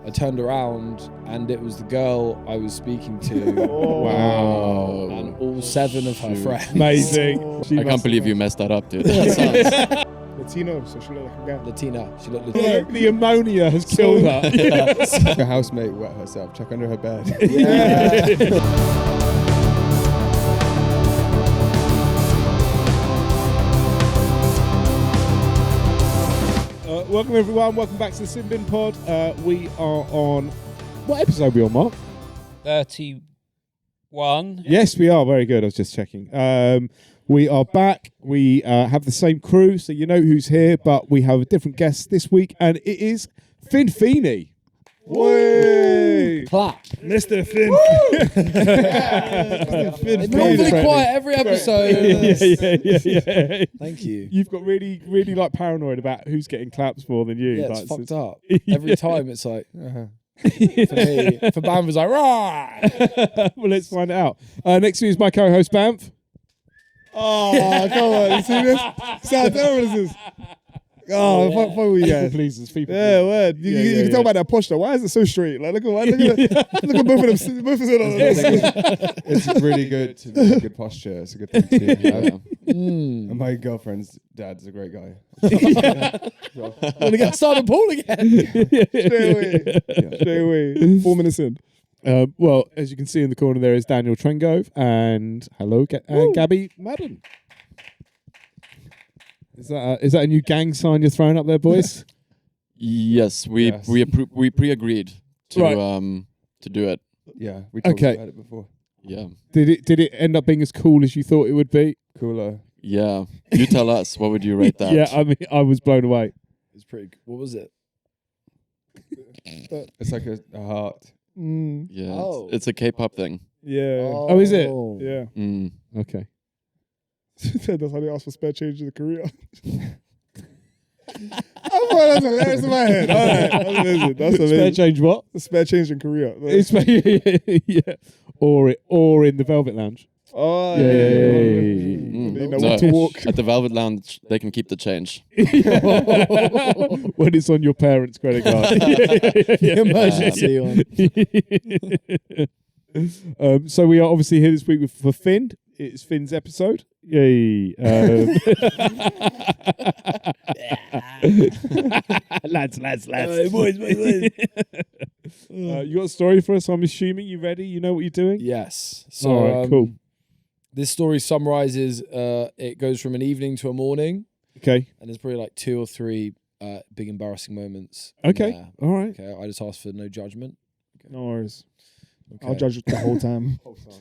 I turned around and it was the girl I was speaking to. Wow. And all 7 of her friends. Amazing. I can't believe you messed that up, dude. Latino, so she looked like a guy. Latina. She looked Latina. The ammonia has killed her. Her housemate wet herself. Check under her bed. Welcome everyone. Welcome back to the SinBin Pod. We are on what episode are we on, Mark? 31. Yes, we are. Very good. I was just checking. We are back. We have the same crew, so you know who's here, but we have a different guest this week, and it is Finn Feeney. Way! Clap. Mr. Finn. It's normally quiet every episode. Yeah. Thank you. You've got really like paranoid about who's getting claps more than you. Yeah, like, it's fucked up. Every time it's like, for me, for Bam was like, rah! Well, let's find it out. Next to me is my co-host, Bamf. Oh, come on. You see this? See how terrible this is? Oh, fuck with you guys. Pleases people. Yeah, word. You can tell by that posture. Why is it so straight? Like, look at both of them. Both of them. It's really good to be good posture. It's a good thing to do. And my girlfriend's dad's a great guy. Want to get started Paul again? Straight away. 4 minutes in. Well, as you can see in the corner there is Daniel Trengove and Gabby Madden. Is that a new gang sign you're throwing up there, boys? Yes, we pre-agreed to do it. Yeah, we talked about it before. Yeah. Did it end up being as cool as you thought it would be? Cooler. Yeah. You tell us, what would you rate that? Yeah, I mean, I was blown away. It's pretty. What was it? It's like a heart. Yeah. Oh. It's a K-pop thing. Yeah. Oh, is it? Yeah. Okay. That's how they ask for spare change in Korea. I thought that's hilarious in my head. All right. That's amazing. That's amazing. Spare change what? Spare change in Korea. Yeah. Or in the Velvet Lounge. Oh, Yeah. They know No, what to walk. at the Velvet Lounge, they can keep the change. When it's on your parents' credit card. Emergency on. So we are obviously here this week for Finn. It's Finn's episode. Yay. Lads. Boys. You got a story for us, I'm assuming. You ready? You know what you're doing? Yes. So, All right, cool. This story summarizes, it goes from an evening to a morning, Okay. and there's probably like 2 or 3 big embarrassing moments. Okay. there. All right. Okay. I just asked for no judgment. No worries. Okay. I'll judge the whole time.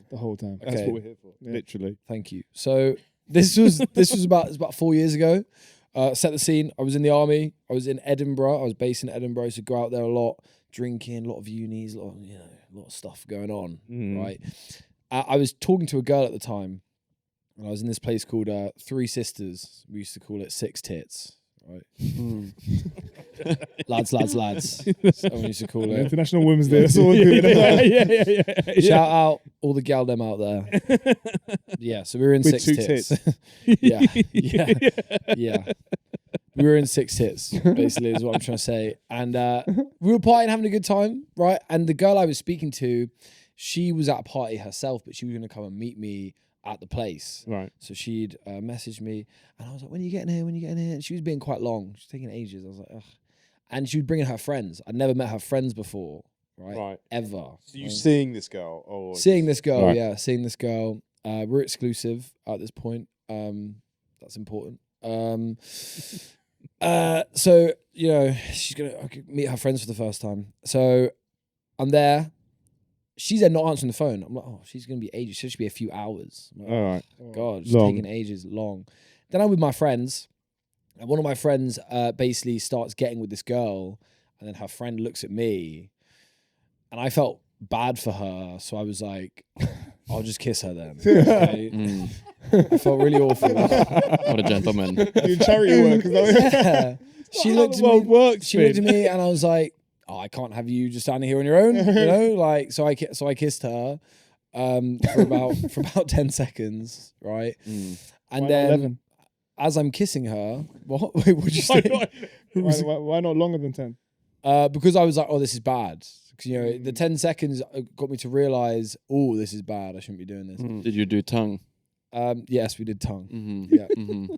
The whole time. That's Okay. what we're here for. Yeah. Literally. Thank you. So this was about 4 years ago. Set the scene. I was in the army. I was in Edinburgh. I was based in Edinburgh. I used to go out there a lot, drinking, a lot of unis, a lot of stuff going on. Right. I was talking to a girl at the time, and I was in this place called Three Sisters. We used to call it Six Tits. Right. lads. Someone used to call it. International Women's Day. That's all we're doing. Yeah. Shout out all the gal them out there. Yeah, so we were in With Six 2 Tits. tits. Yeah. We were in Six Tits, basically, is what I'm trying to say. And we were partying, having a good time, right? And the girl I was speaking to, she was at a party herself, but she was going to come and meet me at the place. Right. So she'd messaged me, and I was like, when are you getting here? And she was being quite long. She was taking ages. I was like, ugh. And she was bringing her friends. I'd never met her friends before, right? Ever. So you seeing this girl? Or Seeing this girl, Right. yeah. Seeing this girl. We're exclusive at this point. That's important. So, she's going to meet her friends for the first time. So I'm there. She's there not answering the phone. I'm like, oh, she's going to be ages. She should be a few hours. I'm like, All right. God, she's Long. taking ages, long. Then I'm with my friends, and one of my friends basically starts getting with this girl, and then her friend looks at me, and I felt bad for her, so I was like, I'll just kiss her then. Okay? I felt really awful. What a gentleman. Doing charity work. Is that what Yeah. She looked at Well, me. works, She looked at Finn. me, and I was like, oh, I can't have you just standing here on your own, like. So I kissed her, for about 10 seconds, right? And Why then not 11? as I'm kissing her, what? Wait, what'd you say? Why not longer than 10? Because I was like, oh, this is bad. Because, you know, the 10 seconds got me to realize, oh, this is bad. I shouldn't be doing this. Did you do tongue? Yes, we did tongue. Mm-hmm. Yeah.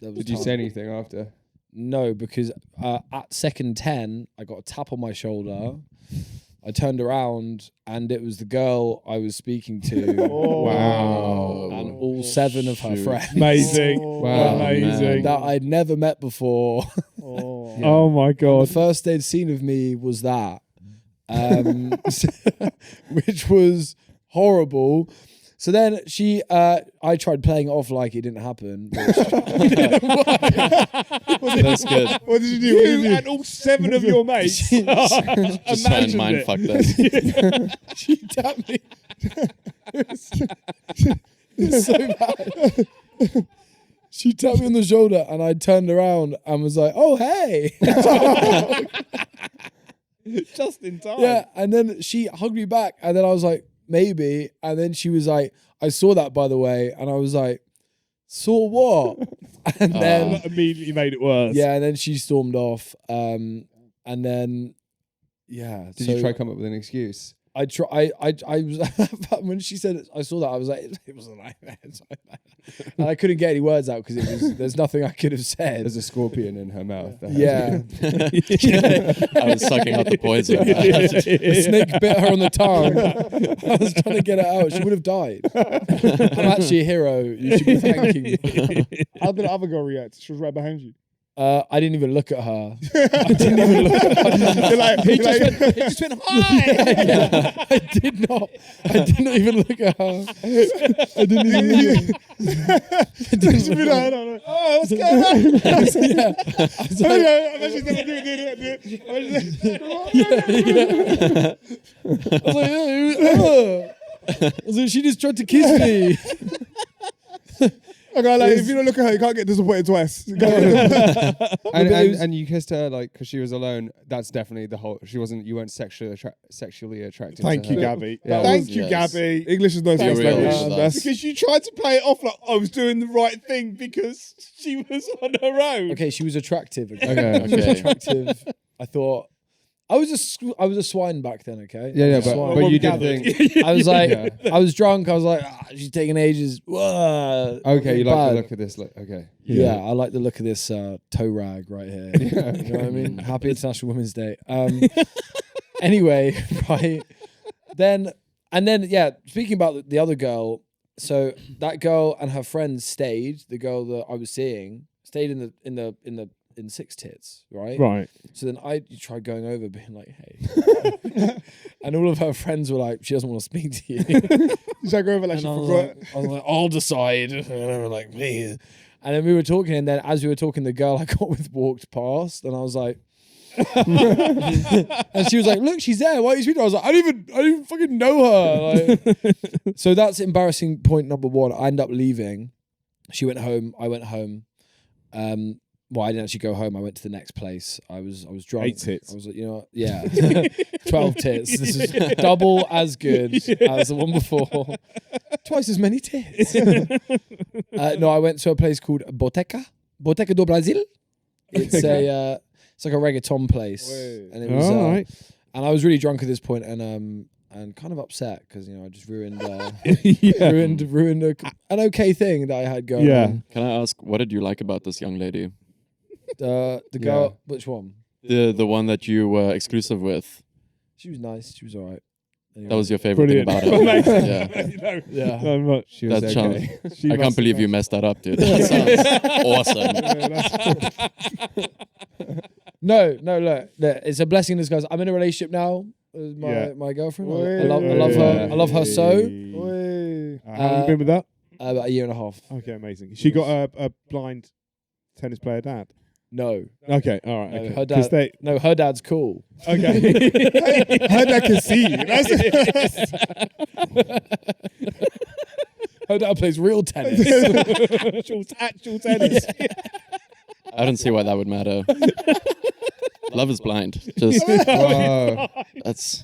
There was Did you tongue. say anything after? No, because at second 10, I got a tap on my shoulder. I turned around and it was the girl I was speaking to. Wow. And all 7 of her Shoot. friends. Amazing. Wow. Amazing. That I'd never met before. Oh my The god. first they'd seen of me was that, which was horrible. So then I tried playing it off like it didn't happen. Which That's good. What did you do? What did you do? And all 7 of your mates. Just try and Imagine mind it. fuck this. she tapped me. It was so bad. She tapped me on the shoulder and I turned around and was like, oh, hey. Just in time. Yeah. And then she hugged me back and then I was like, maybe. And then she was like, I saw that, by the way. And I was like, saw what? And then, That immediately made it worse. yeah, and then she stormed off. And then, yeah. Did you try to come up with an excuse? I was when she said I saw that I was like it was a nightmare, and I couldn't get any words out because there's nothing I could have said. There's a scorpion in her mouth. Yeah, I was sucking out the poison. the snake bit her on the tongue. I was trying to get it out. She would have died. I'm actually a hero. You should be thanking me. How did the other girl react? She was right behind you. I didn't even look at her. I didn't even look at her. He just went, hi! Yeah, I did not. I didn't even look at her. I didn't even look at her. Oh, what's going on? Yeah. I was like, she just tried to kiss me. Okay, like, if you don't look at her, you can't get disappointed twice. And you kissed her like because she was alone. That's definitely the whole. You weren't sexually attracted. Thank to you, her. Gabby. Yeah. Thank you, Yes. Gabby. English is no Thanks, first real language. with that. That's Because you tried to play it off like I was doing the right thing because she was on her own. Okay, she was attractive. Okay, She was okay. attractive. I thought I was a swine back then. Okay. Yeah, I yeah, was a but swine. you did think. I was like, Yeah. I was drunk. I was like, she's taking ages. Whoa. Okay, you like Bad. the look of this. Okay. Yeah, I like the look of this toe rag right here. You know what I mean? Happy International Women's Day. Anyway, right. Then, yeah, speaking about the other girl, so that girl and her friends stayed, the girl that I was seeing, stayed in Six Tits, right? Right. So then I tried going over, being like, hey. And all of her friends were like, she doesn't want to speak to you. you should go over like And she I was forgot. like, I'll decide. And they were like, me. And then we were talking, and then as we were talking, the girl I got with walked past, and I was like, and she was like, look, she's there. Why are you speaking? I was like, I don't even fucking know her. Like, so that's embarrassing point number 1. I ended up leaving. She went home. I went home. Well, I didn't actually go home. I went to the next place. I was drunk. 8 tits. I was like, you know what? Yeah. 12 tits. This is double as good as the one before. Twice as many tits. No, I went to a place called Boteca do Brasil. It's it's like a reggaeton place. Wait. And it was All right. and I was really drunk at this point and kind of upset because I just ruined Yeah. ruined an okay thing that I had going Yeah. on. Can I ask, what did you like about this young lady? The girl, which one? The one that you were exclusive with. She was nice. She was all right. Anyway. That was your favorite Brilliant. thing about it. Yeah. No, Yeah. no much. She was That okay. sounds. She I can't must believe have- you messed that up, dude. That sounds awesome. No, look, it's a blessing in disguise. I'm in a relationship now with my girlfriend. I love her. I love her so. Oi. How long have you been with that? About a year and a half. Okay, amazing. She got a blind tennis player dad. No, Okay, all right. No, Okay. her 'Cause dad- no, her dad's cool. Okay. Heard I can see. That's Her dad plays real tennis. actual tennis. I don't see why that would matter. Love is blind. Just Wow. that's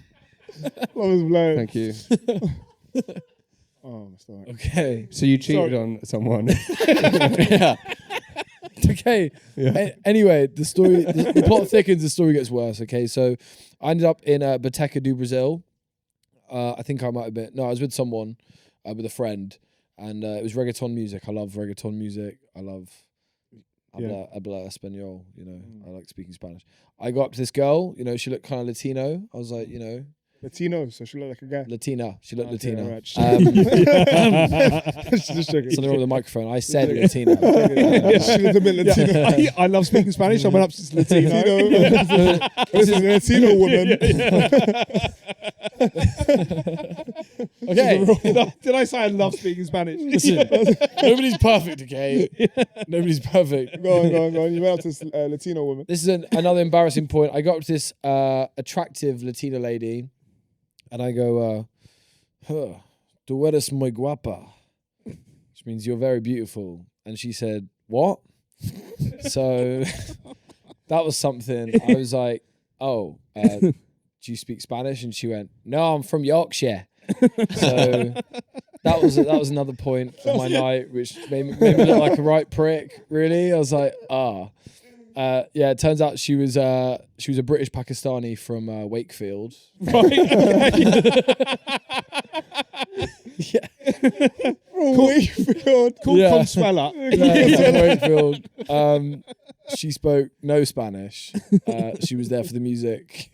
what was blown. Thank you. Oh, my stomach. Okay. So you cheated Sorry. on someone. yeah. Okay. Anyway, the story, the plot thickens, the story gets worse. Okay, so I ended up in Boteca do Brazil. I think I might have been. No, I was with someone, with a friend, and it was reggaeton music. I love reggaeton music. I love habla español. You know, I like speaking Spanish. I got up to this girl. You know, she looked kind of Latino. I was like, you know. Latino, so she looked like a guy. Latina. She looked Okay, Latina. right. Just something wrong with the microphone. I said Latina. She looked a bit Latino. I love speaking Spanish. I went up to Latino. This is a Latino woman. Okay. Did I say I love speaking Spanish? Listen, nobody's perfect, okay? Nobody's perfect. Go on. You went up to this Latino woman. This is another embarrassing point. I got up to this attractive Latina lady, and I go, tú eres muy guapa, which means you're very beautiful. And she said, what? So that was something. I was like, oh, do you speak Spanish? And she went, no, I'm from Yorkshire. So that was another point of my night, which made me look like a right prick. Really, I was like, yeah. It turns out she was a British Pakistani from Wakefield. Right. Yeah, Wakefield. Called Yeah. Consuela. from Wakefield. She spoke no Spanish. She was there for the music.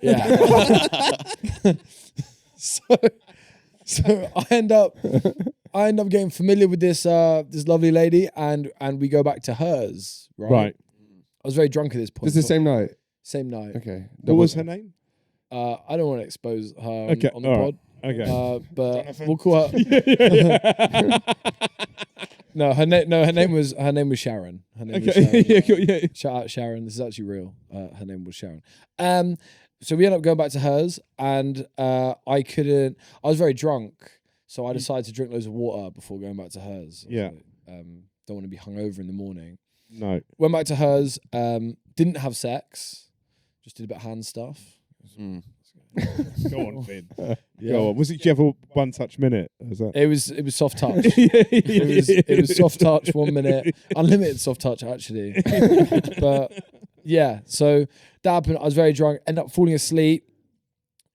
Yeah. So I end up getting familiar with this lovely lady, and we go back to hers. Right. I was very drunk at this point. It's the same night. Same night. Okay. What was her name? I don't want to expose her on Okay, the all pod. right. Okay. But Jonathan. we'll call her. No, her name was Sharon. Her name was Sharon. Okay. Yeah. Shout out Sharon. This is actually real. Her name was Sharon. So we ended up going back to hers, and I was very drunk, so I decided to drink loads of water before going back to hers. I was Yeah. like, don't want to be hungover in the morning. No. Went back to hers. Didn't have sex. Just did a bit of hand stuff. Mm. Go on, Finn. Yeah. Go on. Was it? Did you have a one touch minute? Was that? It was soft touch. It was soft touch 1 minute, unlimited soft touch actually. But yeah, so that happened. I was very drunk, ended up falling asleep.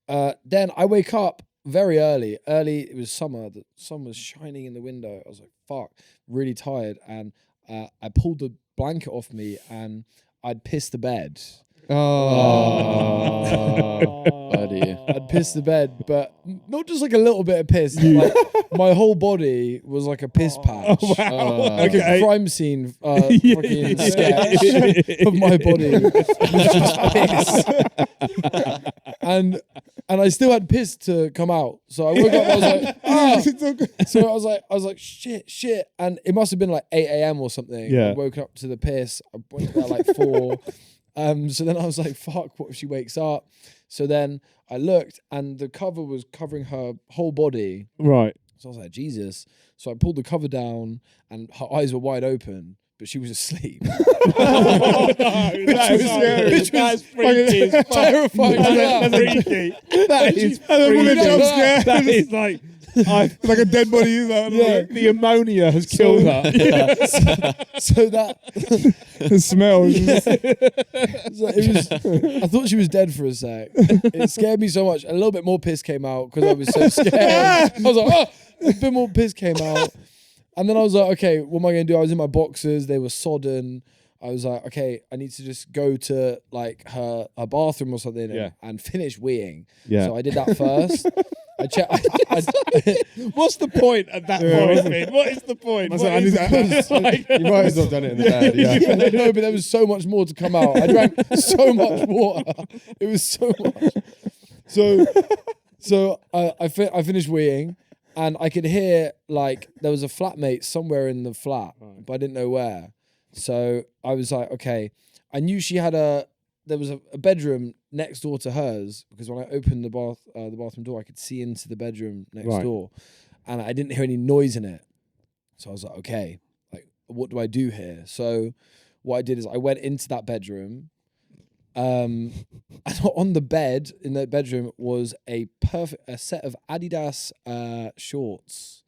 Then I wake up very early. It was summer. The sun was shining in the window. I was like, fuck, really tired, and I pulled the blanket off me and I'd pissed the bed. Oh, buddy. I'd pissed the bed, but not just like a little bit of piss. Like my whole body was like a piss patch. Oh, wow. Like a crime scene fucking sketch of my body. It was just piss. And I still had piss to come out. So I woke up and I was like, So I was like, shit. And it must have been like 8 a.m. or something. Yeah. I woke up to the piss. I went to bed at like 4. So then I was like, fuck, what if she wakes up? So then I looked and the cover was covering her whole body. Right. So I was like, Jesus. So I pulled the cover down and her eyes were wide open, but she was asleep. That is freaky. Terrifying. That is That is like Like a dead body. the ammonia has killed her. So that The smell. so it was. I thought she was dead for a sec. It scared me so much. A little bit more piss came out because I was so scared. I was like, oh, a bit more piss came out. And then I was like, okay, what am I going to do? I was in my boxers. They were sodden. I was like, okay, I need to just go to like her bathroom or something and finish weeing. Yeah. So I did that first. I checked. What's the point at that point, Finn? What is the point? You might as well done it in the bed. Yeah. No, but there was so much more to come out. I drank so much water. It was so much. So I finished weeing, and I could hear like there was a flatmate somewhere in the flat, but I didn't know where. So I was like, okay. I knew she had there was a bedroom next door to hers, because when I opened the bathroom door, I could see into the bedroom next door, and I didn't hear any noise in it. So I was like, okay, like what do I do here? So what I did is I went into that bedroom, and on the bed in that bedroom was a set of Adidas shorts,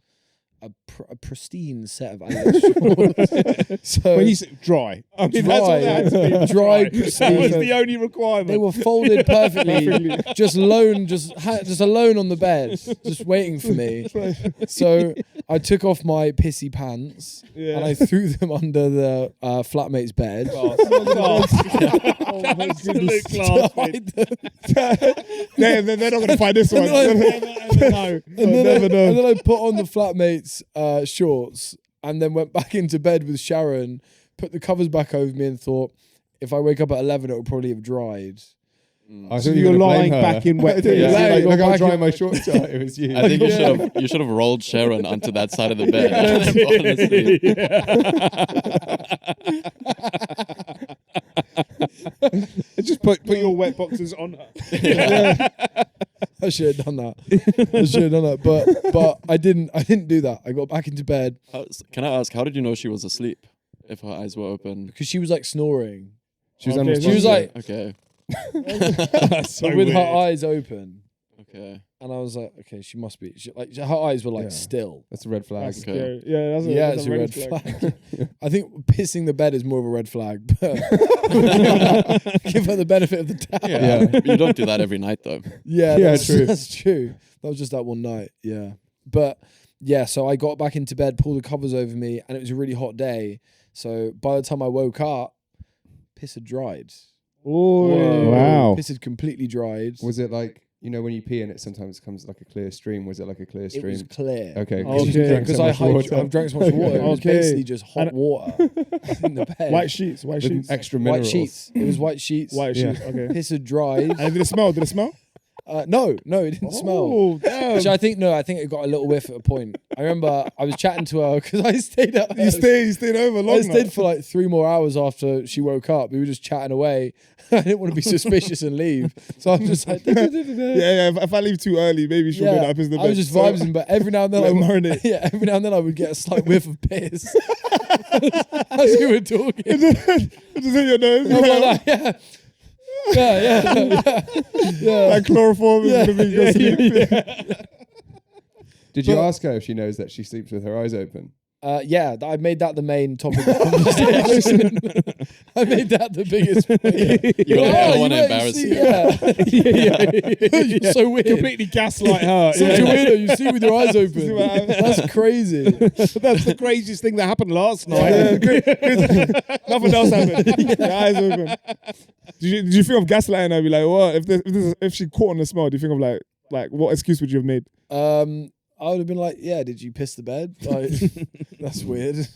a pristine set of Adidas shorts. So When you say dry, I mean, that's all Dry. they had to be. Dry, That pristine. was the only requirement. they were folded perfectly, just alone on the bed, just waiting for me. So I took off my pissy pants Yeah. and I threw them under the flatmate's bed. Absolute class, mate. Tied them. They're not going to find this one. And then No. and then I put on the flatmate's shorts and then went back into bed with Sharon, put the covers back over me and thought, if I wake up at 11, it will probably have dried. I So thought you you're were gonna blame lying her. back in wet Yeah. things. Like, Yeah, I'm drying my shorts out. It was you. I think you should have rolled Sharon onto that side of the bed. And then fallen asleep. Just put your wet boxes on her. I should have done that. But I didn't do that. I got back into bed Can I ask, how did you know she was asleep if her eyes were open? because she was like snoring. She was Okay, unresponsive. She was like Okay. So with weird. her eyes open. Okay. And I was like, okay, she must be. Her eyes were like Yeah. still. That's a red flag. That's Okay. scary. Yeah, that's It's a red flag. I think pissing the bed is more of a red flag. But give her the benefit of the doubt. Yeah. But you don't do that every night though. Yeah, Yeah, that's true. That's true. That was just that one night. Yeah. But yeah, so I got back into bed, pulled the covers over me, and it was a really hot day. So by the time I woke up, piss had dried. Oh, wow. Piss had completely dried. Was it like, you know, when you pee and it sometimes comes like a clear stream? Was it like a clear It was stream? clear. Okay. Okay. Because I've drank so much water. It was Okay. basically just hot water in the bed. White sheets. With extra White minerals. sheets. It was white sheets. White Yeah. sheets. Okay. Piss had dried. And did it smell? Did it smell? No, it didn't smell. Oh, damn. Which I think it got a little whiff at a point. I remember I was chatting to her because I stayed up. You stayed over long I stayed enough. for like 3 more hours after she woke up. We were just chatting away. I didn't want to be suspicious and leave, so I was just like, Yeah. If I leave too early, maybe she'll be like, piss in the bed. I was just vibing, but every now and then, Let it marinate. every now and then I would get a slight whiff of piss as we were talking. Just in your nose. I'm like, yeah. Like chloroform is going to be good sleep. Did you ask her if she knows that she sleeps with her eyes open? Yeah, I made that the main topic of conversation. I made that the biggest point. You don't want to you embarrass see, you. yeah. You're so weird. Completely gaslight her. Such a weirdo. You sleep with your eyes open. what happens. That's crazy. That's the craziest thing that happened last night. Nothing else happened. Your eyes open. Did you think of gaslighting her? Be like, what? If she caught on the smell, do you think of like what excuse would you have made? I would have been like, yeah, did you piss the bed? Like, that's weird.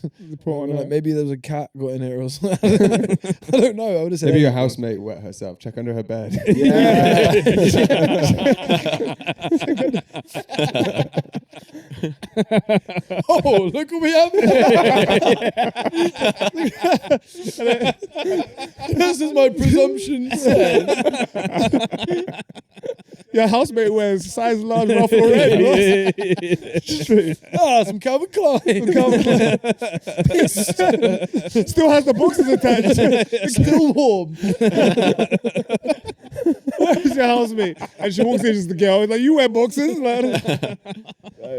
Put on her. Like, maybe there was a cat got in here or something. I don't know. I would have said Maybe your anything. housemate wet herself. Check under her bed. Yeah. Oh, look what we have here. This is my presumption said. Your housemate wears size large Ralph Lauren. Some Calvin Klein. Pissed. Still has the boxes attached. Still warm. Where's your housemate? And she walks in, just the girl. Like, you wear boxes? Like, that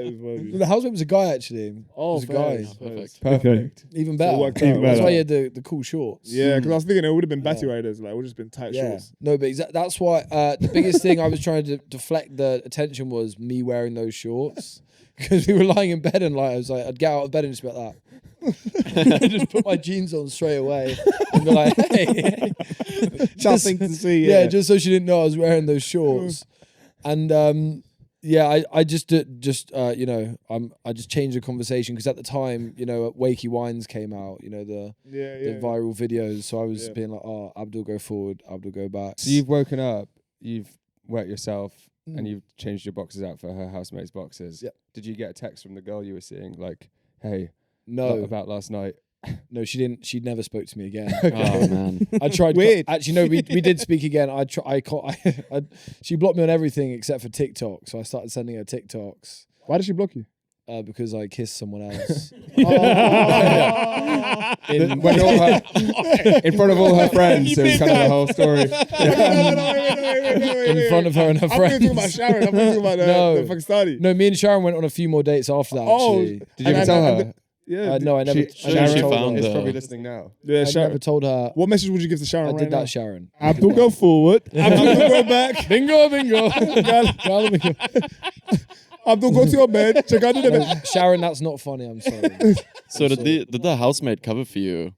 is funny. The housemate was a guy, actually. Oh, It was a guy. Perfect. Perfect. Even So better. it worked out. That's better. why he had the cool shorts. Yeah, because I was thinking it would have been batty riders. Like, it would have just been tight Yeah. shorts. No, but that's why the biggest thing I was trying to deflect the attention was me wearing those shorts. Because we were lying in bed and like I was like, I'd get out of bed and just be like that. Just put my jeans on straight away and be like, hey. Nothing to see. Yeah, just so she didn't know I was wearing those shorts. And I just I just changed the conversation because at the time, Wakey Wines came out, the viral videos. So I was being like, oh, Abdul go forward, Abdul go back. So you've woken up, you've wet yourself, and you've changed your boxes out for her housemate's boxes. Yep. Did you get a text from the girl you were seeing, like, hey, No, about last night? no, she didn't. She never spoke to me again. Oh man. I tried. Weird. Actually, no, we did speak again. She blocked me on everything except for TikTok. So I started sending her TikToks. Why did she block you? because I kissed someone else. When all her, in front of all her friends, it was kind of the whole story. In front of her and her I'm friends. talking about Sharon. I'm talking about No. the Pakistani. No, me and Sharon went on a few more dates after that. Actually. Did you ever tell her? Yeah. No, I never. She, I never Sharon told found her. is the- probably listening now. Yeah, I Sharon. never told her. What message would you give to Sharon I right did now? that, Sharon. Abdul, go forward. Abdul, go back. Bingo, bingo. Bingo. Abdul, go to your bed. Check out the bed. Sharon, that's not funny. I'm sorry. So did the housemaid cover for you?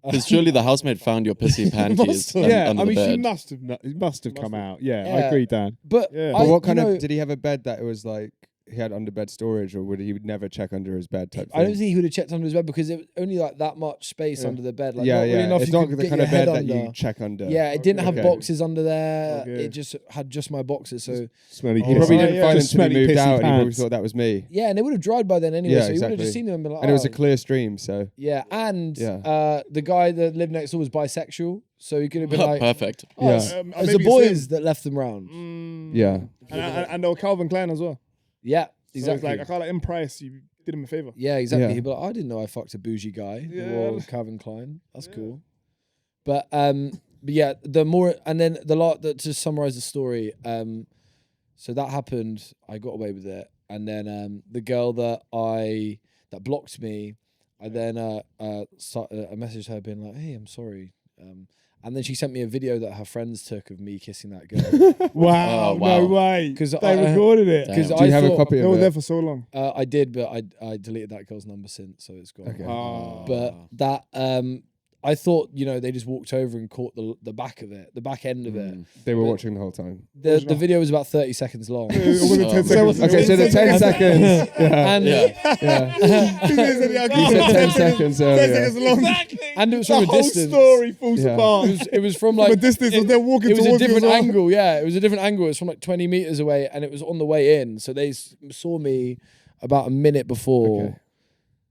Because surely the housemaid found your pissy panties have. Yeah, under I the mean, she bed. must have come out. Yeah, I Yeah. agree, Dan. But, Yeah. But what kind you know, of did he have a bed that it was like he had under bed storage, or would he never check under his bed type thing? I don't think he would have checked under his bed because it was only like that much space under the bed. Like, yeah, not really enough It's you not could the get kind your of bed head that under. you check under. Yeah, it didn't have Okay. boxes under there. Okay. It just had just my boxes. So Smelly He probably piss. didn't find Just them until he smelly moved pissy out, and he probably pants. thought that was me. yeah, and they would have dried by then anyway. Yeah, so he would have exactly. just seen them and been like, And it was a "Oh." clear stream, so Yeah, and Yeah. the guy that lived next door was bisexual, so he could have been like, Perfect. "Oh, Yeah. it's, and it's the maybe it's boys him. that left them round." yeah. And they were Calvin Klein as well. Yeah, So it's exactly. like, I can't like in price, you did him a favor. Yeah, exactly. Yeah. He'd be like, I didn't know I fucked a bougie guy. Yeah. Well, Calvin Klein. That's cool. But yeah, the more and then the lot that to summarize the story. So that happened. I got away with it, and then the girl that blocked me, I then I messaged her being like, "Hey, I'm sorry." And then she sent me a video that her friends took of me kissing that girl. Wow, Oh, wow. no way. 'Cause they I- recorded it. Damn. Because Do you have a thought, copy They of were there it? for so long. I did, but I deleted that girl's number since, so it's gone. Okay. But that I thought, they just walked over and caught the back of it, the back end of it. They were watching the whole time. The video was about 30 seconds long. It wasn't 10 seconds. Okay, so the 10 seconds. Yeah. And Yeah. You You said 10 seconds 10 earlier. seconds long. and it was The from a whole distance. story falls Yeah. apart. It was from From a like distance, they're walking it was a towards you different as well. angle. Yeah, it was a different angle. It was from like 20 meters away, and it was on the way in. So they saw me about a minute before. Okay.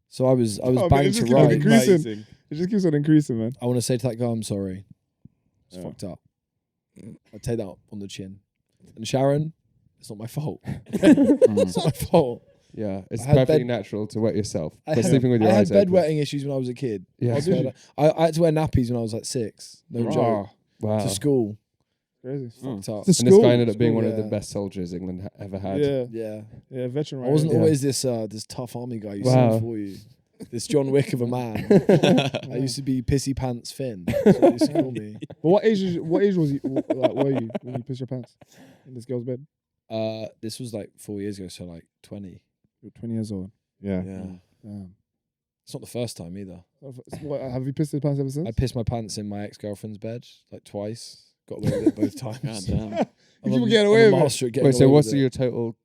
So I was Oh, but it banged just to keeps on right. increasing. It just keeps on increasing, man. I want to say to that guy, I'm sorry. It's Yeah. fucked up. I take that on the chin. And Sharon, it's not my fault. It's not my fault. Yeah, it's I had perfectly bed- natural to wet yourself. I But had- sleeping with your I eyes had open. bedwetting issues when I was a kid. Yeah. I, swear I had to wear nappies when I was like 6. No joke. Wow. To school. Crazy. Fucked up. To And this guy ended up School, being one of the yeah. best soldiers England ever had. Yeah, Yeah. yeah, veteran. I wasn't Yeah. always this tough army guy you Wow. saw for you. This John Wick of a man. I used to be Pissy Pants Finn. That's what they used to call me. But what age was you? Like, were you when you pissed your pants in this girl's bed? This was like 4 years ago, so like 20. You were 20 years old. Yeah. It's not the first time either. What, have you pissed your pants ever since? I pissed my pants in my ex-girlfriend's bed like twice. Got away with it both times. God damn. You keep getting away with it. master at getting Wait, so away what's with it. your total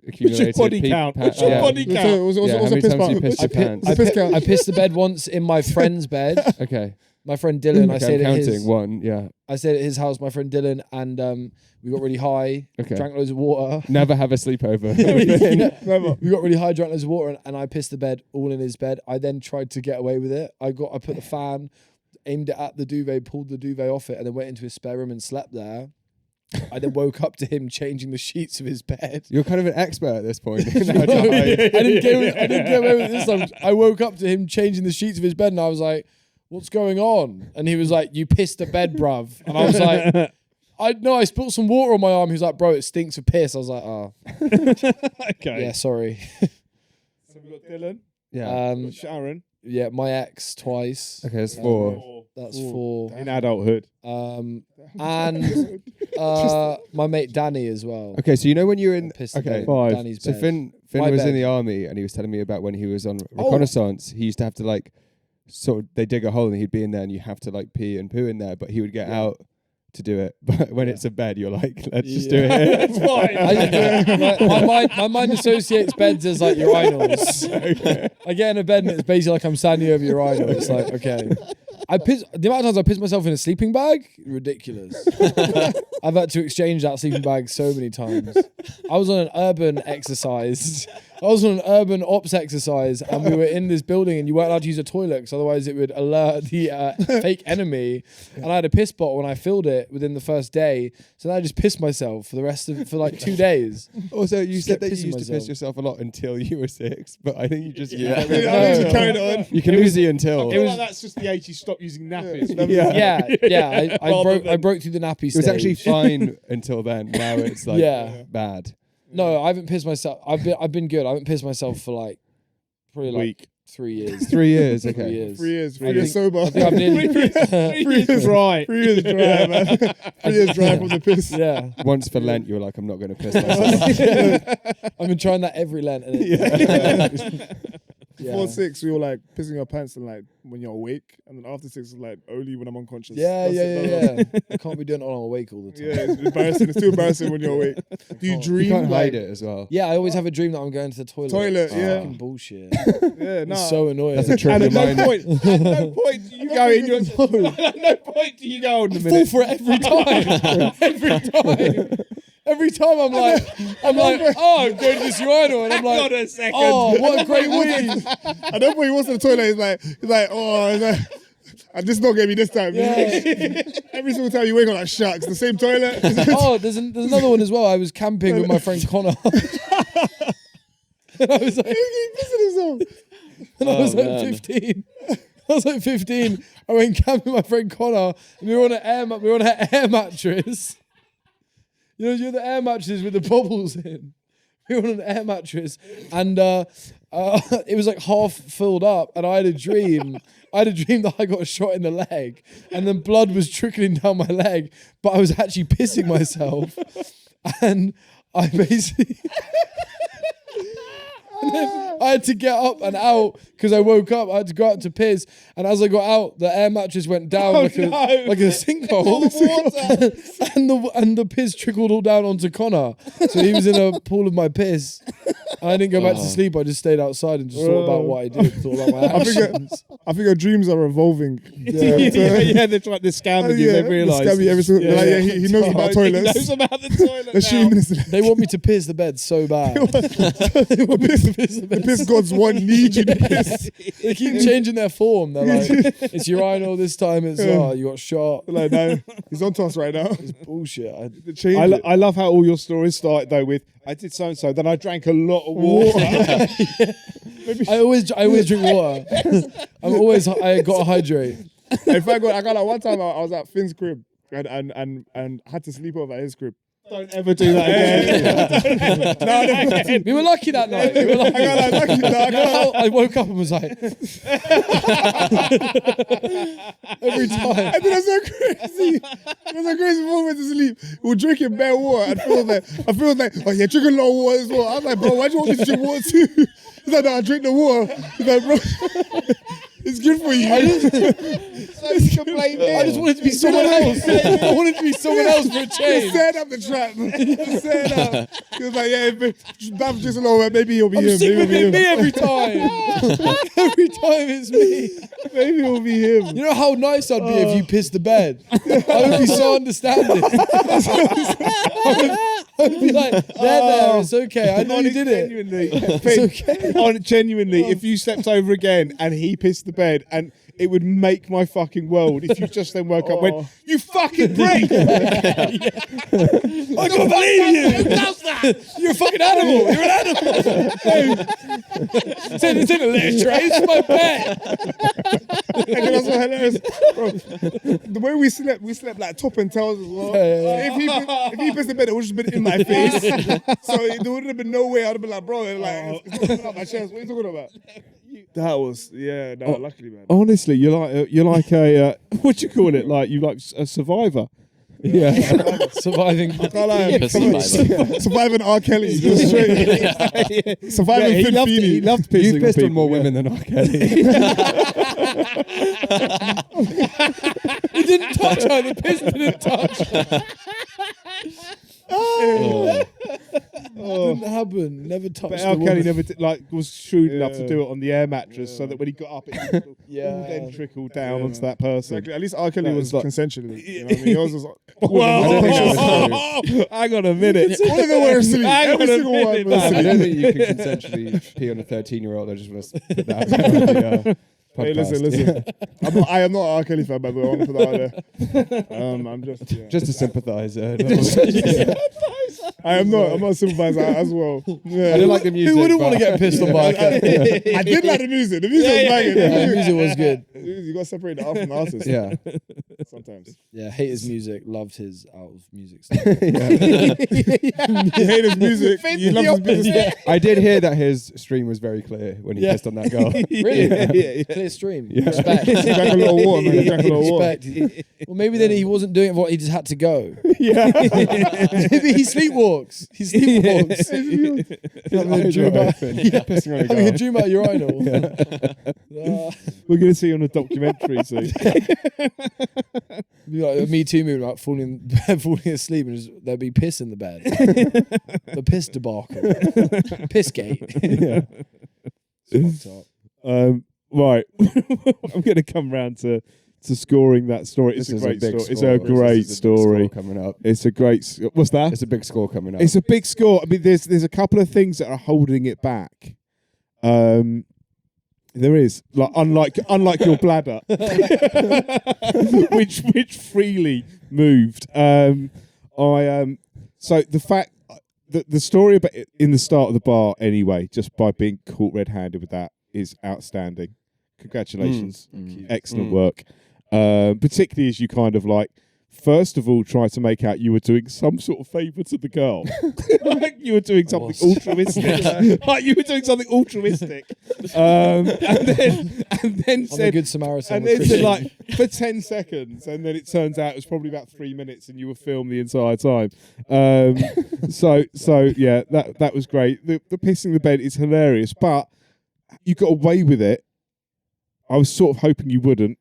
What's your accumulated body pee count? pa- What's your yeah. body count? Yeah, how many times you pissed your pants? I, piss pi- count. I pissed the bed once in my friend's bed. Okay. My friend Dylan. I Okay, stayed I'm at his. counting. One, yeah. I stayed at his house. My friend Dylan, and we got really high. Okay. Drank loads of water. Never have a sleepover. Yeah. We got really high, drank loads of water, and I pissed the bed all in his bed. I then tried to get away with it. I put the fan, aimed it at the duvet, pulled the duvet off it, and then went into his spare room and slept there. I then woke up to him changing the sheets of his bed. You're kind of an expert at this point. I didn't get away with it this time. I woke up to him changing the sheets of his bed, and I was like, "What's going on?" And he was like, "You pissed the bed, bruv." And I was like, I spilled some water on my arm. He was like, "Bro, it stinks of piss." I was like, "Oh, Okay. yeah, sorry." So we got Dylan, Yeah. Sharon. Yeah, my ex twice. Okay, that's 4. That's Ooh, 4. in adulthood. And my mate Danny as well. Okay, so you know when you're in... Pissed the Okay, bed, Five. Danny's so bed. Finn My was in bed. the army, and he was telling me about when he was on Oh. reconnaissance. He used to have to like, sort of, they dig a hole and he'd be in there, and you have to like pee and poo in there, but he would get out to do it. But when it's a bed, you're like, let's just do it. That's fine. my mind associates beds as like urinals. I get in a bed and it's basically like I'm standing over urinal. It's like, okay. The amount of times I piss myself in a sleeping bag, ridiculous. I've had to exchange that sleeping bag so many times. I was on an urban exercise I was on an urban ops exercise, and we were in this building, and you weren't allowed to use a toilet because otherwise it would alert the fake enemy. And I had a piss bottle, and I filled it within the first day. So then I just pissed myself for like 2 days. Also, you said that you pissing used to piss myself. yourself a lot until you were 6, but I think you just Yeah. I carried on. You can lose the until. I feel like that's just the age you stopped using nappies. Yeah. I broke through the nappy stage. It was actually fine until then. Now it's like bad. No, I haven't pissed myself. I've been good. I haven't pissed myself for like probably like 3 years. 3 years, okay. 3 years. 3 years. 3 I years think- sober. I think I'm nearly. 3 years dry. 3 years dry, man. 3 years dry from the piss. Yeah, Once for Lent, you were like, I'm not going to piss myself. I've been trying that every Lent. And it, Before 6, we were like pissing your pants and like when you're awake, and then after 6 it's like only when I'm unconscious. Yeah. That's it. I can't be doing it while I'm awake all the time. Yeah, it's embarrassing. It's too embarrassing when you're awake. Do you dream You can't like hide it as well. Yeah, I always have a dream that I'm going to the toilet. Toilet, It's yeah. fucking bullshit. Yeah, no. It's so annoying. That's a trick And of at no mine. point do you go in your at no point do you go on the fall minute. for it every time. Every time. Every time I'm like, oh, I'm going to this urinal, and I'm like, Hold on a second. oh, what a great week. At no point he wants to the toilet, he's like, oh, and this is not getting me this time. Yeah. Every single time you wake up like shucks, the same toilet. Oh, there's another one as well. I was camping with my friend Connor. And I was like, and I was like man. 15. I was like 15. I went camping with my friend Connor, and we were on an air mattress. You know the air mattresses with the bubbles in. We were on an air mattress, and it was like half filled up, and I had a dream. That I got a shot in the leg, and then blood was trickling down my leg, but I was actually pissing myself, and I basically. And then I had to get up and out because I woke up. I had to go out to piss, and as I got out, the air mattress went down like a sinkhole, and the piss trickled all down onto Connor. So he was in a pool of my piss. And I didn't go back to sleep. I just stayed outside and just thought about what I did, thought about my actions. I think your dreams are evolving. Yeah, they're trying to scam you. They realise. Scam you every single. He knows about toilets. He knows about the toilet They're shooting now. in his They want me to piss the bed so bad. They want me to piss the The bed. piss gods want need you to piss. They keep changing their form. They're like, it's urinal this time. It's you got shot. Like, no, he's on to us right now. It's bullshit. They changed it. I love how all your stories start though with I did so and so, then I drank a lot of water. I always drink water. I gotta hydrate. In fact, I got like one time I was at Finn's crib and had to sleep over at his crib. Don't ever do that again. We were lucky that night. We were lucky. I woke up and was like, every time. And then that's so crazy. That's so crazy before we went to sleep. We were drinking bare water. I feel like, oh yeah, drink a lot of water as well. I was like, bro, why do you want me to drink water too? He's like, no, I drink the water. He's like, bro, it's good for you. I just wanted to be someone else. I wanted to be someone else for a Just change. set up the trap. Just set up. He was like, yeah, Bam just a little, maybe he'll be I'm him. sick Maybe of he'll it be me him. every time. Every time it's me. Maybe he'll be him. You know how nice I'd be if you pissed the bed? I would be so understanding. I would be like, there, it's okay. I know you did it. Genuinely, genuinely, if you slept over again and he pissed the bed, and it would make my fucking world if you just then woke up and went, you fucking prick! I can't believe you. Who does that? You're a fucking animal. You're an animal. It's in a litter tray. It's my bed. And that's what hilarious. Bro, the way we slept like top and tails as well. Yeah. If he pissed the bed, it would just been in my face. So there wouldn't have been no way I'd have been like, bro, it's coming out my chest. What are you talking about? That was luckily, man. Honestly, you're like a what do you call it? Like you like a survivor. Yeah. Surviving. I can't lie. Piss survivor. Surviving R. Kelly. Just straight. Surviving he Finn loved Feeney. He loved pissing You pissed on on people, more yeah. women than R. Kelly. He didn't touch her. The piss didn't touch her. Didn't happened? Never touched But the R. Kelly woman. never was shrewd enough to do it on the air mattress, so that when he got up, it all then trickled down onto that person. Exactly. At least R. Kelly was like- consensually. You know what I mean? Yours was like, Hang on a minute. all of them were silly. Hang Every on a single one minute, was I silly. don't think you can consensually pee on a 13-year-old. I just want to put that out there on the Hey, podcast. listen. I am not an R. Kelly fan, by the way. I want to put that out there. I'm just. Yeah. Just a sympathiser. I'm not a sympathiser as well. Yeah. I don't like the music. Who wouldn't want to but- get pissed on by a cat? I did like the music. The music was banging. The music was good. You got to separate the art from the artist. Yeah. Sometimes. Yeah, hate his music, loved his out of music stuff. You hate his music. You love his music. I did hear that his stream was very clear when he Yeah. pissed on that girl. Really? Clear stream. Respect. He drank a lot of water, man. He drank a lot of water. Respect. Well, maybe then he wasn't doing it. What he just had to go. Yeah. Maybe he sleepwalks. He sleepwalks. Having a dream out- Pissing on a having a girl. dream out urinal. We're going to see you on a documentary soon. Be like a Me Too movie, like falling asleep, and just, there'd be piss in the bed. The piss debacle. Pissgate. It's fucked up. Right. I'm going to come round to scoring that story. It's This a is great big story. It's score. a This great is a big score story. coming up. It's a great. What's that? It's a big score coming up. It's a big score. I mean, there's a couple of things that are holding it back. There is, like, unlike your bladder, which freely moved. So the fact that the story about it in the start of the bar, anyway, just by being caught red-handed with that, is outstanding. Congratulations, excellent work. Particularly as you kind of like, first of all, try to make out you were doing some sort of favour to the girl. Like you were doing something altruistic. Like you were doing something altruistic. And then I'm a said, good Samaritan. and with then said Christian. like for 10 seconds, and then it turns out it was probably about 3 minutes, and you were filmed the entire time. So yeah, that was great. The pissing the bed is hilarious, but you got away with it. I was sort of hoping you wouldn't.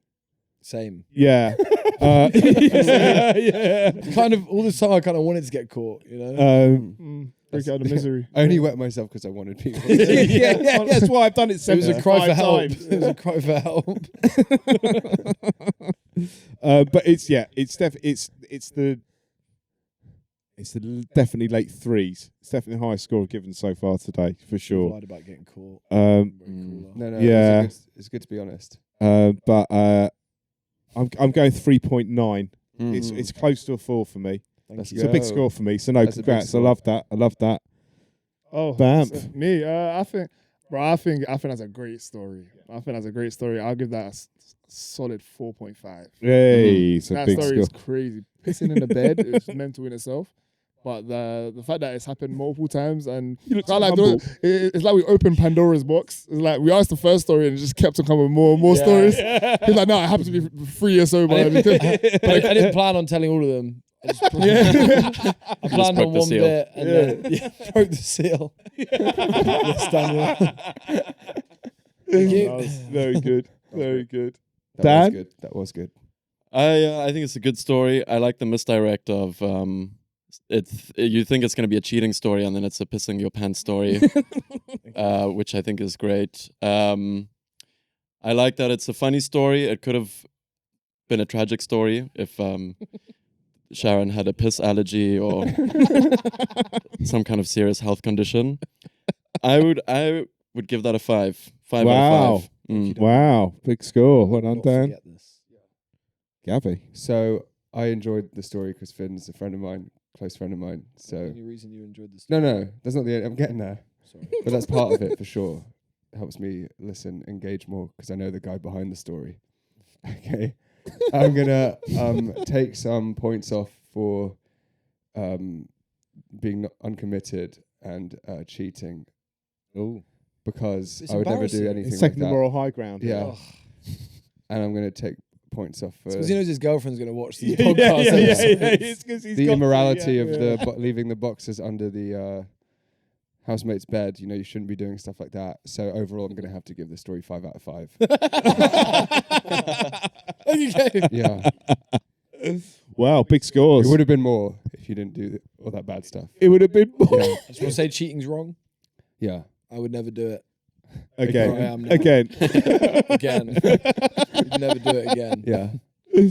Same. Yeah. Yeah. Kind of all this time, I kind of wanted to get caught. You know. Break out of misery. I only wet myself because I wanted people. yeah, that's why I've done it It was a cry for 75 help. times. It was a cry for help. But it's definitely late threes. It's definitely the highest score given so far today, for sure. Lied about getting caught. No, Yeah. it's good to be honest. But I'm going 3.9. It's close to a 4 for me. Let's It's a big go. score for me. So no, That's a big congrats. I score. love that. Oh, Bam. so me, I think that's a great story. I think that's a great story. I'll give that a solid 4.5. Hey, it's a That big story score. is crazy. Pissing in the bed is mental in itself. But the fact that it's happened multiple times and it's like we opened Pandora's box. It's like we asked the first story and it just kept on coming with more and more stories. He's like, no, I happen to be 3 years sober. I didn't plan on telling all of them. I planned broke on the one seal. bit and then broke the seal. Yes, Daniel. Thank you. That was Very good. Very good. That Dan? was good. That was good. I think it's a good story. I like the misdirect of you think it's going to be a cheating story and then it's a pissing your pants story, which I think is great. I like that it's a funny story. It could have been a tragic story if Sharon had a piss allergy or some kind of serious health condition. I would give that a 5. 5 out Wow. of 5. Mm. Wow. Big score. Well done, Not Dan. forget this. Gabby. So I enjoyed the story because Finn's a friend of mine, close friend of mine. So Any reason you enjoyed this? no, that's not the end. I'm getting there, Sorry. but that's part of it for sure. It helps me listen, engage more because I know the guy behind the story. Okay, I'm gonna take some points off for being uncommitted and cheating. Oh. Because It's I would never do embarrassing. anything It's like taking the that. moral high ground. Yeah. And I'm going to take points off for Because he knows his girlfriend's going to watch these Yeah, podcasts. It's 'cause he's the got immorality yeah. of the leaving the boxes under the housemate's bed. You know, you shouldn't be doing stuff like that. So overall, I'm going to have to give the story 5 out of 5. Okay. Yeah. Wow, big It scores. would have been more if if you didn't do all that bad stuff. It would have been more. Yeah. I just want to say cheating's wrong. Yeah. I would never do it. Again. I am now. Again. Again. Would never do it again. Yeah.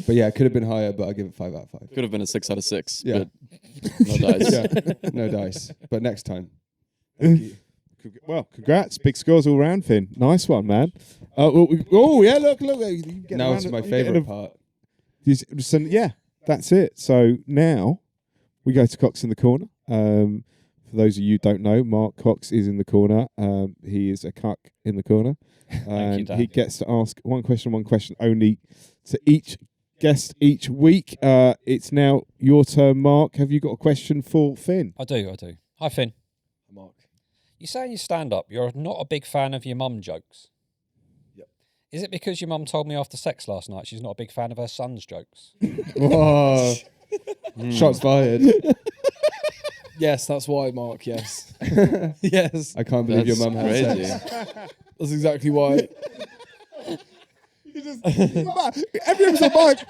But yeah, it could have been higher, but I give it 5 out of 5. Could have been a 6 out of 6. Yeah. But no dice. Yeah. No dice. But next time. Well, congrats. Big scores all round, Finn. Nice one, man. Yeah, look. Now it's my favourite part. So, yeah, that's it. So now we go to Cox in the Corner. For those of you who don't know, Mark Cox is in the corner. He is a cuck in the corner. Thank you, Dan. He gets to ask one question only to each guest each week. It's now your turn, Mark. Have you got a question for Finn? I do. Hi, Finn. Mark. You say in your stand-up you're not a big fan of your mum jokes. Yep. Is it because your mum told me after sex last night she's not a big fan of her son's jokes? Whoa. Shots fired. Yes, that's why, Mark. Yes. Yes. I can't believe your That's mum has crazy. sex. That's exactly why. Every episode,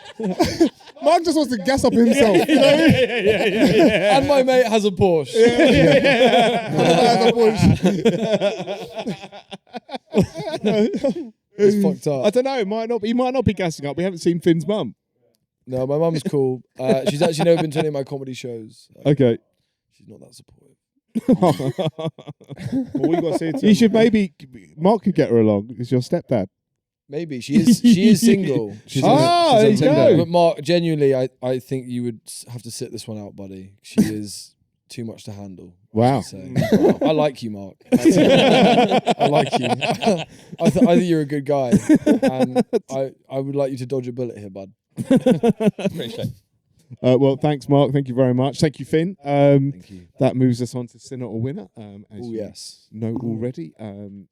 Mark just wants to gas up himself. You know? And my mate has a Porsche. It's fucked I up. don't know. He might not be gassing up. We haven't seen Finn's mum. No, my mum's cool. She's actually never been to any of my comedy shows. Okay. She's not that supportive. Well, we got to say to You him. should maybe Mark could get her along. It's your stepdad. Maybe she is single. She's there on you Tinder. go. But Mark, genuinely, I think you would have to sit this one out, buddy. She is too much to handle. Wow. So, I like you, Mark. I like you. I think you're a good guy, and I would like you to dodge a bullet here, bud. Appreciate it. Well, thanks, Mark. Thank you very much. Thank you, Finn. Thank you. That moves us on to Sinner or Winner. As Oh you yes. know already.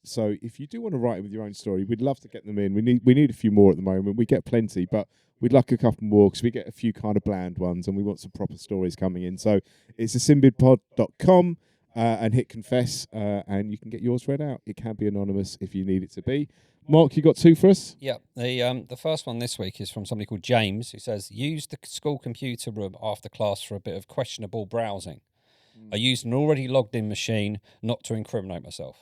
So if you do want to write in with your own story, we'd love to get them in. We need a few more at the moment. We get plenty, but we'd like a couple more because we get a few kind of bland ones, and we want some proper stories coming in. So it's SinBinPod.com and hit confess, and you can get yours read out. It can be anonymous if you need it to be. Mark, you got 2 for us? Yeah, the first one this week is from somebody called James, who says, use the school computer room after class for a bit of questionable browsing. I used an already logged in machine not to incriminate myself.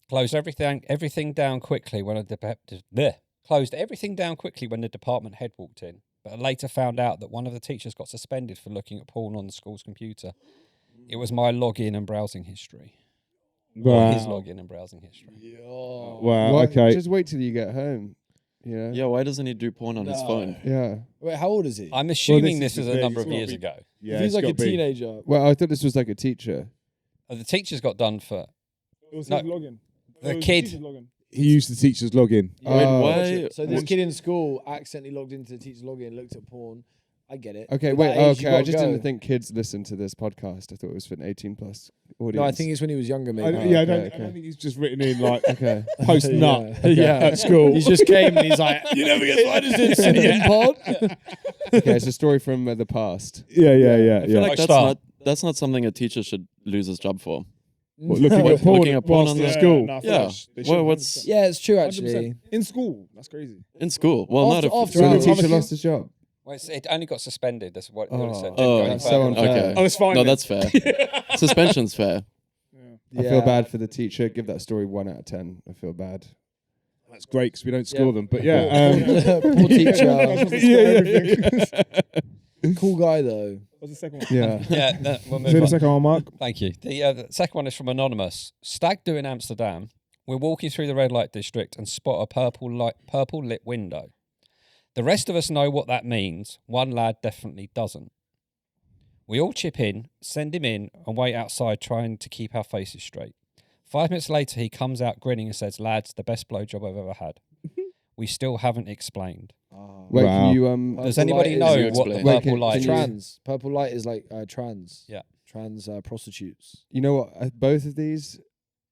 Closed everything down quickly when closed everything down quickly when the department head walked in, but I later found out that one of the teachers got suspended for looking at porn on the school's computer. It was my login and browsing history. Or his login and browsing history. Oh. Wow. Why- Okay. Just wait till you get home. You know? Yeah, why doesn't he do porn on his phone? Yeah. Wait, how old is he? I'm assuming this this is is the a thing, number it's of gotta years be- ago. Yeah, He's it's like a gotta be. teenager. Well, I thought this was like a teacher. The teachers got done for It was No. his login. The It was kid. teacher's login. He used the teacher's login. Wait, Oh. why? So this kid in school accidentally logged into the teacher's login, looked at porn. I get it. Okay, At wait. that age, you Okay, I gotta just go. didn't think kids listen to this podcast. I thought it was for an 18+ audience. No, I think it's when he was younger, I maybe. don't okay, I okay. don't think he's just written in like Okay. post nut Yeah. at school. He just came and he's like, "You never get invited to SinBin Pod." Okay, it's a story from the past. Yeah. I feel Yeah. like Star. that's not something a teacher should lose his job for. What, looking No. at porn, Looking at porn whilst on in the- school. Nah, I feel Yeah. like they Well, should what's 100%. Yeah, it's true 100%. actually. In school. That's crazy. in school? Well, After- not if after So the hours. teacher lost his job. Well, it only got suspended. That's what it said. Didn't Oh, go any that's so further. unfair. Okay. Oh, it's fine. No, then. that's fair. Suspension's fair. I feel bad for the teacher. Give that story 1 out of 10. I feel bad. That's great because we don't score Yeah. them. But yeah, Poor teacher. Yeah. Cool guy though. What's the second one? Yeah. Yeah, no, we'll Say move the on. second one, Mark. Thank you. The second one is from Anonymous. Stag do in Amsterdam. We're walking through the red light district and spot a purple lit window. The rest of us know what that means. One lad definitely doesn't. We all chip in, send him in, and wait outside trying to keep our faces straight. 5 minutes later, he comes out grinning and says, "Lads, the best blowjob I've ever had." We still haven't explained. Wait, Wow. can you Does Purple anybody light know is- what the Wait, purple can- light can is? you- Trans. Purple light is like trans. Yeah. Trans prostitutes. You know what? Both of these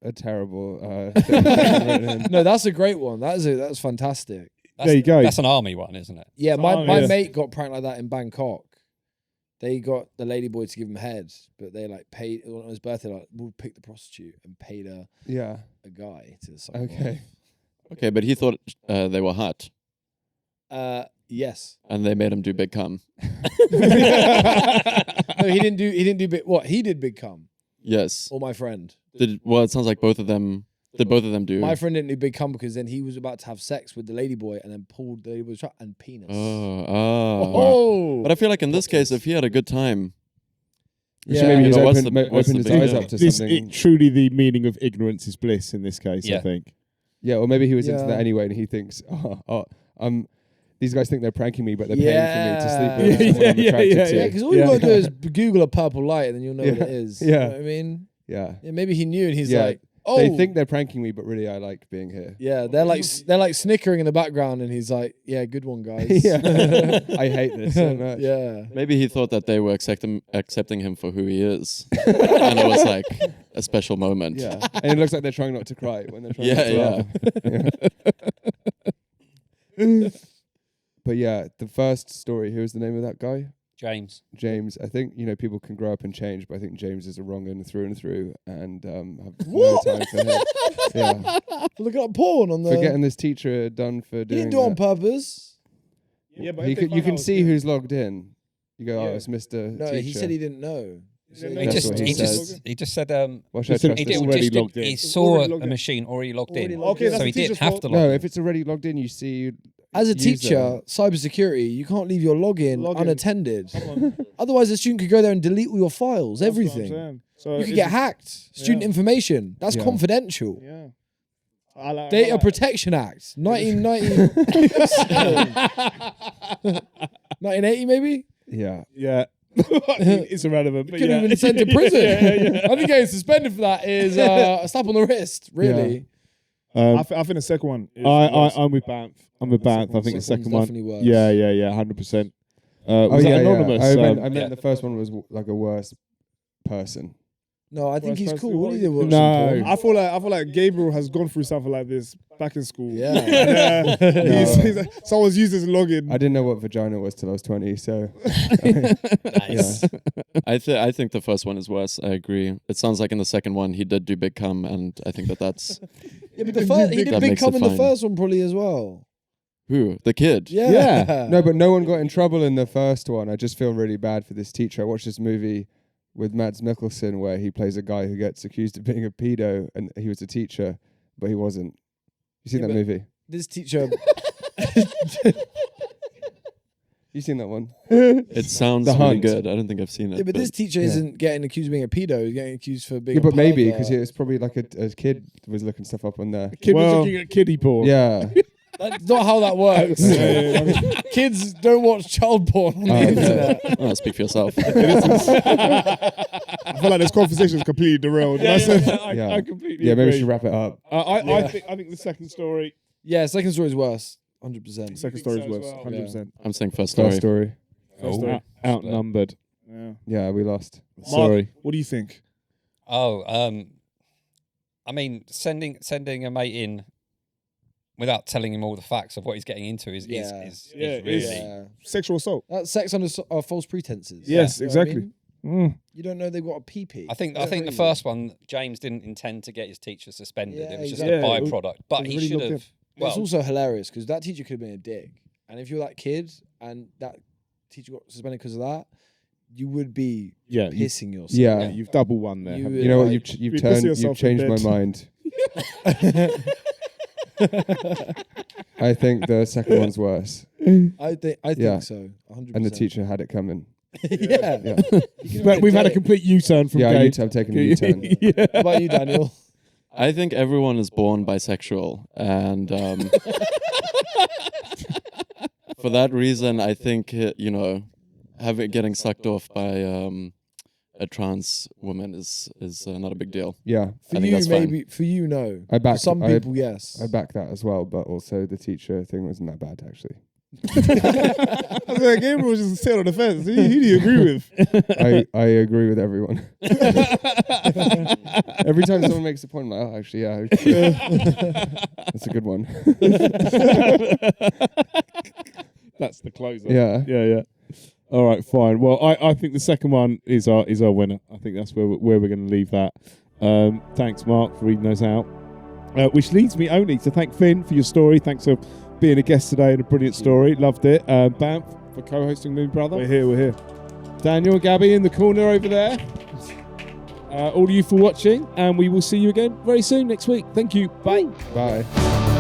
are terrible. No, that's a great one. That's fantastic. That's, There you go. That's an army one, isn't it? Yeah, So, my yeah. mate got pranked like that in Bangkok. They got the ladyboy to give him head, but they like paid on his birthday. Like, we'll pick the prostitute and paid a Yeah. guy to suck him Okay. Okay, but he thought they were hot. off. Yes. And they made him do Big Cum. No, he didn't do big. What? He did Big Cum. Yes. Or my friend. Well, it sounds like both of them. Did both of them do? My friend didn't do Big Cum because then he was about to have sex with the ladyboy and then pulled the ladyboy's trap and penis. Oh. But I feel like in this case, if he had a good time. Yeah. So maybe he's What's opened the his big eyes deal? up to This something. truly the meaning of ignorance is bliss in this case, I Yeah. think. Yeah, or maybe he was into Yeah. that anyway, and he thinks, these guys think they're pranking me, but they're paying for me to sleep with someone I'm attracted to. Yeah, because all you gotta do is Google a purple light and then you'll know what it is. Yeah. You know what I mean? Yeah. Yeah, maybe he knew and he's Yeah. like, oh. They think they're pranking me, but really I like being here. Yeah, they're like snickering in the background and he's like, yeah, good one, guys. Yeah. I hate this so much. Yeah. Maybe he thought that they were accepting him for who he is. And it was like a special moment. Yeah. And it looks like they're trying not to cry when they're trying Yeah, not to laugh. But yeah, the first story, who was the name of that guy? James. James. I think, people can grow up and change, but I think James is a wrong un and through and have no time for him. Yeah. Look at that porn on the. For getting this teacher done for He doing didn't do it on that. purpose. Yeah, but You if they can, you find can out, see yeah. who's logged in. You go, Yeah. it's Mr. No, Teacher. he said he didn't know. He didn't He know. That's just, what he he just, said. he just said, Why should I He said trust he, this? did, already just did, logged in. he It's saw already logged a in. machine already logged Already in. logged Okay, in. that's So he the didn't teacher's have fault. to log No, in. if it's already logged in, you see. As a user. teacher, cybersecurity, you can't leave your login Login. unattended. Come on. Otherwise, the student could go there and delete all your files, That's what I'm everything. saying. So You could it's get just- hacked. Student Yeah. information. That's Yeah. confidential. Yeah. I like, Data Protection Act, 1990. 1980 maybe? Yeah. Yeah. It's irrelevant. But Could yeah. have been sent to prison. yeah. I think getting suspended for that is a slap on the wrist, really. I think the second one. Is I'm with Banff. I'm with Banff. I think the Second second one's one. definitely worse. Yeah, 100%. Was that anonymous? I meant Yeah. the first one was like a worse person. No, I think Worst he's person, cool. what What is did it? he watch? No. I feel like Gabriel has gone through something like this back in school. Yeah. And, someone's used his login. I didn't know what vagina was till I was 20, so Nice. I think the first one is worse. I agree. It sounds like in the second one he did do Big Cum, and I think that's Yeah, but he did That Big makes Cum it in the fine. first one probably as well. who the kid. Yeah. Yeah. No, but no one got in trouble in the first one. I just feel really bad for this teacher. I watched this movie with Mads Mikkelsen where he plays a guy who gets accused of being a pedo, and he was a teacher, but he wasn't. You seen Yeah, that but- movie? This teacher. You seen that one? It sounds The really Hunt. good. I don't think I've seen it. Yeah, but this teacher yeah. isn't getting accused of being a pedo. He's getting accused for being Yeah, a but maybe pervert. because it's probably like a kid was looking stuff up on there. Kid Well- was looking at kiddie porn. Yeah. That's not how that works. Kids don't watch child porn on the okay. internet. Oh, speak for yourself. I feel like this conversation is completely derailed. Yeah, That's Yeah. I completely Yeah, maybe we agree. should wrap it up. I think the second story. Yeah, second story is worse. 100%. Second story is so as worse. well. 100%. I'm saying first story. First story. First story. Outnumbered. Yeah. Yeah, we lost. Sorry. What do you think? Oh, I mean, sending a mate in without telling him all the facts of what he's getting into is Yeah, really Yeah. Sexual assault. That's sex under false pretenses. Yes, You know what I exactly. mean? You don't know they've got a pee-pee. I think That's the crazy. first one, James didn't intend to get his teacher suspended. Yeah, It was just exactly. a Yeah, it was- byproduct. But it was he really should locked have. It's Well, also hilarious because that teacher could have been a dick. And if you're that kid and that teacher got suspended because of that, you would be Yeah. pissing yourself. Yeah. You've double won there. You haven't would- You know what? like, You've be turned. pissing You've yourself in changed my bed. mind. I think the second one's worse, I think Yeah. so. 100%. and the teacher had it coming. yeah. Yeah. But we've had a complete U-turn from Yeah, Gabe. I've taken a U-turn. Yeah. What about you, Daniel? I think everyone is born bisexual, and for that reason, I think getting sucked off by a trans woman is not a big deal. Yeah, For I think you, that's fine. maybe. For you, no. I back. For some people, yes. I back that as well, but also the teacher thing wasn't that bad actually. I was like, Gabriel was just sitting on the fence. Who do you agree with? I agree with everyone. Every time someone makes a point, I'm like, oh, actually, yeah, that's a good one. That's the closer. Yeah. Yeah. All right, fine. Well, I think the second one is our winner. I think that's where we're going to leave that. Thanks, Mark, for reading those out. Which leads me only to thank Finn for your story. Thanks for being a guest today and a brilliant story. Loved it. Bam for co-hosting me, brother. We're here. Daniel and Gabby in the corner over there. All of you for watching, and we will see you again very soon next week. Thank you. Bye. Bye.